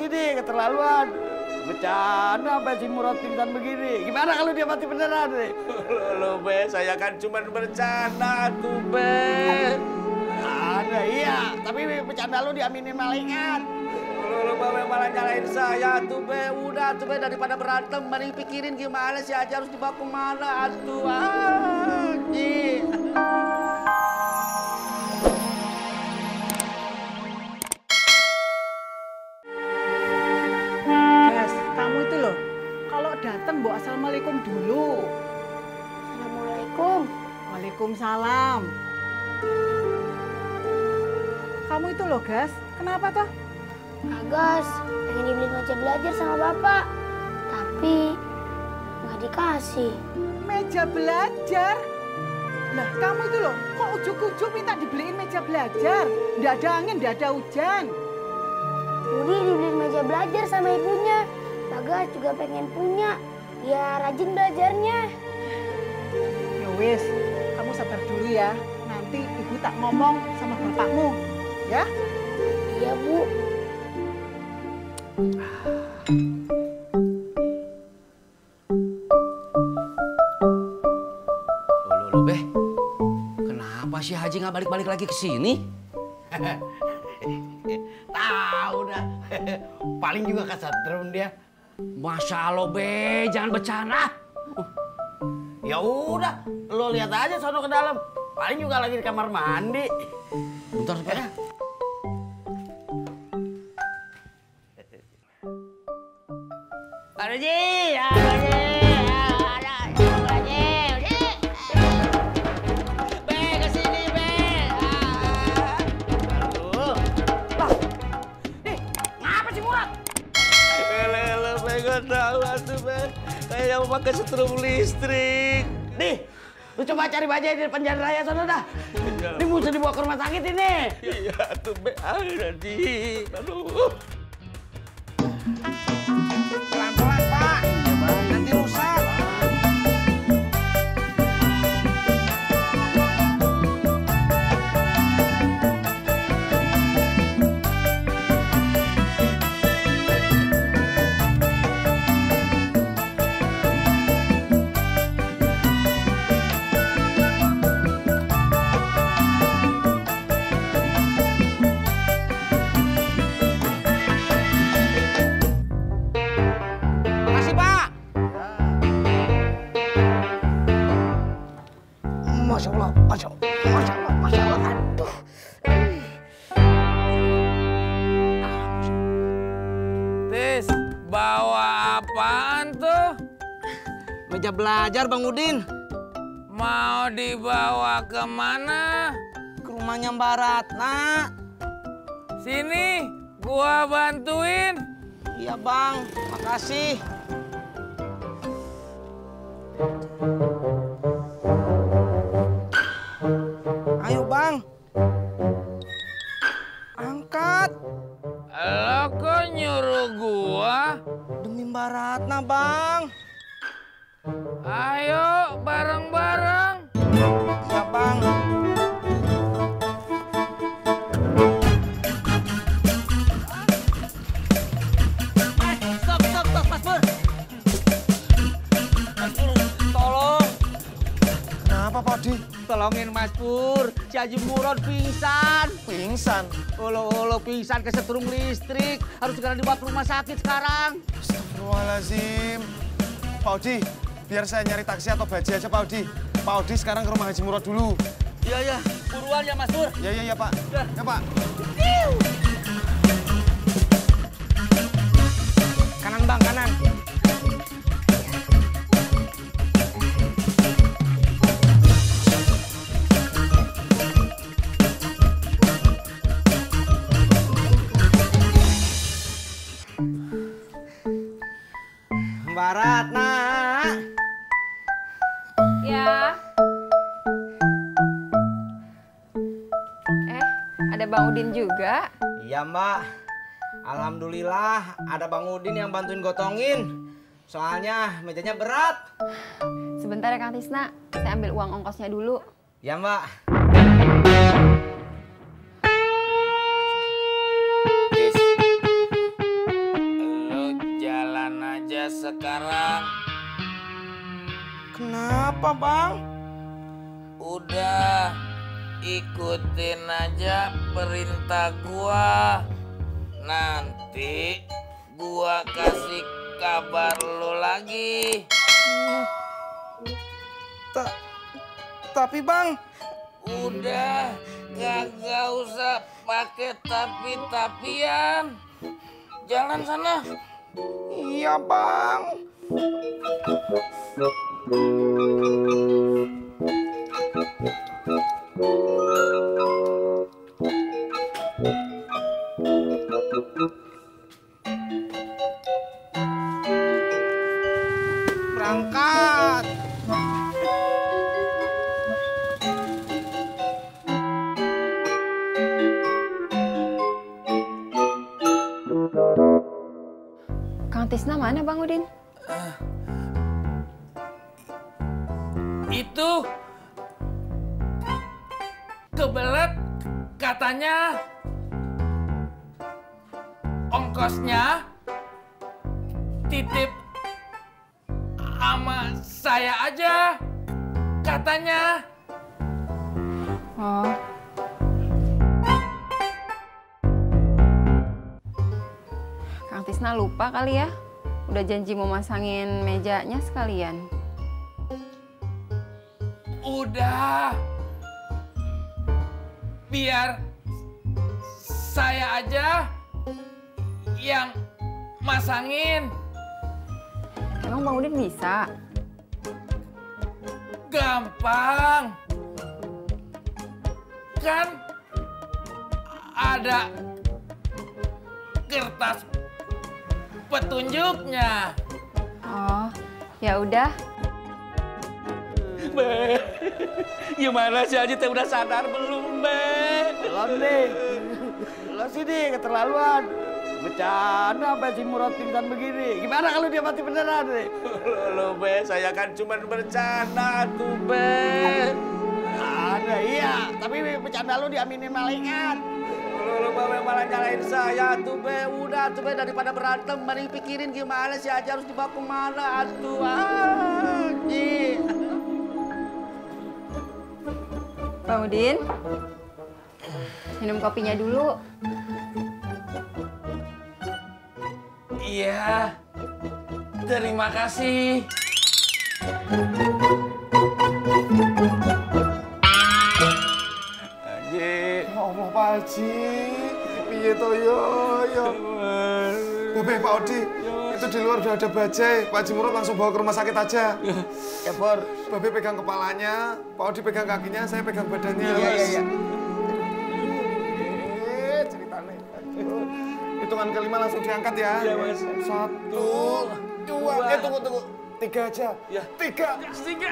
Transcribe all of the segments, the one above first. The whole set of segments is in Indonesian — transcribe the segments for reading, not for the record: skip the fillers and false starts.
sini, keterlaluan. Bercanda sampai si Murad pingsan begini. Gimana kalau dia mati beneran nih? Lo Be, saya kan cuma bercanda tuh Be. Ada iya, tapi bercanda lu diaminin malaikat. Lo malah nyalain saya tuh Be. Udah tuh Be, daripada berantem, mari pikirin gimana si Haji harus dibawa kemana atuh. Haji. Datang, Bu. Assalamualaikum dulu. Assalamualaikum. Waalaikumsalam. Kamu itu loh, Gas. Kenapa toh? Gas, pengen dibeliin meja belajar sama Bapak. Tapi nggak dikasih. Meja belajar? Lah, kamu itu loh, kok ujuk-ujuk minta dibeliin meja belajar? Nggak ada angin, nggak ada hujan. Budi dibeliin meja belajar sama ibunya. Bagas juga pengen punya, ya rajin belajarnya. Ya wis, kamu sabar dulu ya. Nanti ibu tak ngomong sama bapakmu, ya? Iya, Bu. Loh, Be. Kenapa sih Haji nggak balik-balik lagi ke sini? Tahu dah. Paling juga kesetrum dia. Masya Allah, Be, jangan bercanda. Ya udah, lo lihat aja sono ke dalam. Paling juga lagi di kamar mandi. Bentar, sepeda. Ada Ji, ada Ji, ada Ji. Be, kesini Be. Aduh. Lah, nih, ngapa sih Murad? Be, gak tahu atuh, Be. Kayak mau pakai setrum listrik. Nih, lu coba cari bajai di depan jalan raya sana dah. Ini mesti dibawa ke rumah sakit ini. Iya tuh, Be. Haji. Aduh. Pelan-pelan, Pak. Nanti rusak. Masya Allah, Masya Allah, Masya Allah, Masya Allah, aduh. Tis, bawa apaan tuh? Meja belajar, Bang Udin. Mau dibawa kemana? Ke rumahnya Mbak Ratna. Sini, gua bantuin. Iya, Bang. Makasih. Ayo, Bang. Angkat. Lo kok nyuruh gua? Demi Mbak Ratna, Bang. Ayo, bareng-bareng. Ya, Bang. Stop, Mas Pur. Mas Pur, tolong. Kenapa, Pak Di? Tolongin Mas Pur, si Haji Murad pingsan. Pingsan? Olo pingsan kesetrum listrik. Harus segera dibawa ke rumah sakit sekarang. Astagfirullahaladzim. Pak Odi, biar saya nyari taksi atau bajai aja, Pak Odi. Pak Odi sekarang ke rumah Haji Murad dulu. Iya, buruan ya Mas Pur. Ya, Pak. Ya, Pak. Kanan, Bang, kanan. Mbak Ratna. Ya. Ada Bang Udin juga. Iya, Mbak. Alhamdulillah ada Bang Udin yang bantuin gotongin. Soalnya mejanya berat. Sebentar ya Kang Tisna, saya ambil uang ongkosnya dulu. Ya, Mbak. Apa, Bang? Udah, ikutin aja perintah gua. Nanti gua kasih kabar lu lagi. Tapi, Bang, Udah, kagak usah pakai tapi-tapian. Jalan sana. iya, Bang. Berangkat. Kang Tisna mana Bang Udin? Itu kebelet katanya ongkosnya titip sama saya aja katanya. Oh. Kang Tisna lupa kali ya. Udah janji mau masangin mejanya sekalian. Udah, biar saya aja yang masangin. Emang Bang Udin bisa? Gampang. Kan ada kertas petunjuknya. Oh, ya udah. Be, gimana si Haji teh udah sadar belum, Be? Belum nih. Lo sini keterlaluan. Bercanda sampai si Murad pingsan begini. Gimana kalau dia mati beneran nih? Lo, Be, saya kan cuma bercanda tuh, Be. Ada, iya. Tapi bercanda lo diaminin malaikat. Lo malah nyalain saya tuh, Be. Udah tuh, Be, daripada berantem, mending pikirin gimana si Haji harus dibawa kemana atuh. Haji. Bang Udin, minum kopinya dulu. Iya, terima kasih. Haji. Allah Pak Haji, piye to yo. Bebe Pak Odi, itu di luar udah ada bajai. Pak Haji Murad langsung bawa ke rumah sakit aja. Ya, Bor. Babe pegang kepalanya, Pak Odi pegang kakinya, saya pegang badannya. Iya. Ceritanya. Hitungan kelima langsung diangkat ya. Iya, Mas. 1, 2, tunggu. 3 aja. Ya. 3. 3.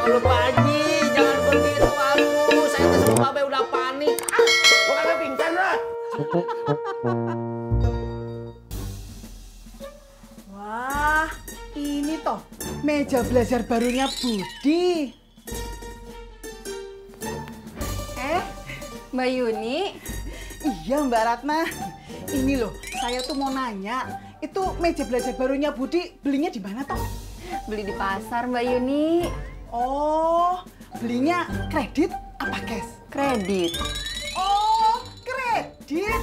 Lu Pak Haji, jangan begitu aku. Saya tuh sama Babe udah panik. Lo kagak pingsan lah. Wah, ini toh meja belajar barunya Budi. Mbak Yuni, Iya Mbak Ratna. Ini loh, saya tuh mau nanya, itu meja belajar barunya Budi belinya di mana toh? beli di pasar Mbak Yuni. Oh, belinya kredit apa cash? Kredit. Oh, kredit.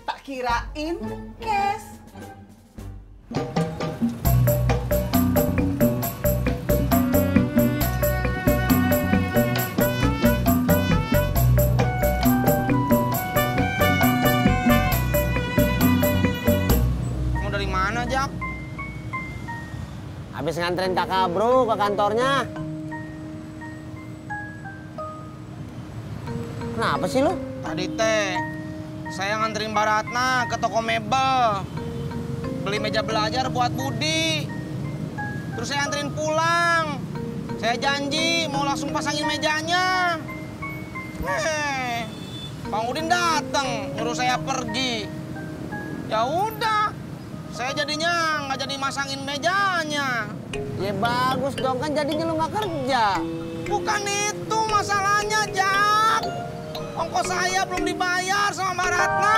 Tak kirain cash. Mau dari mana, Jak? Habis nganterin kakak bro ke kantornya. Kenapa sih lu? Tadi teh, saya nganterin Mbak Ratna ke toko mebel. Beli meja belajar buat Budi. Terus saya anterin pulang. Saya janji mau langsung pasangin mejanya. Bang Udin datang, nyuruh saya pergi. Ya udah, saya jadinya nggak jadi masangin mejanya. Ya bagus dong, kan jadinya lu nggak kerja. Bukan itu masalahnya, Jak. Ongkos saya belum dibayar sama Mbak Ratna.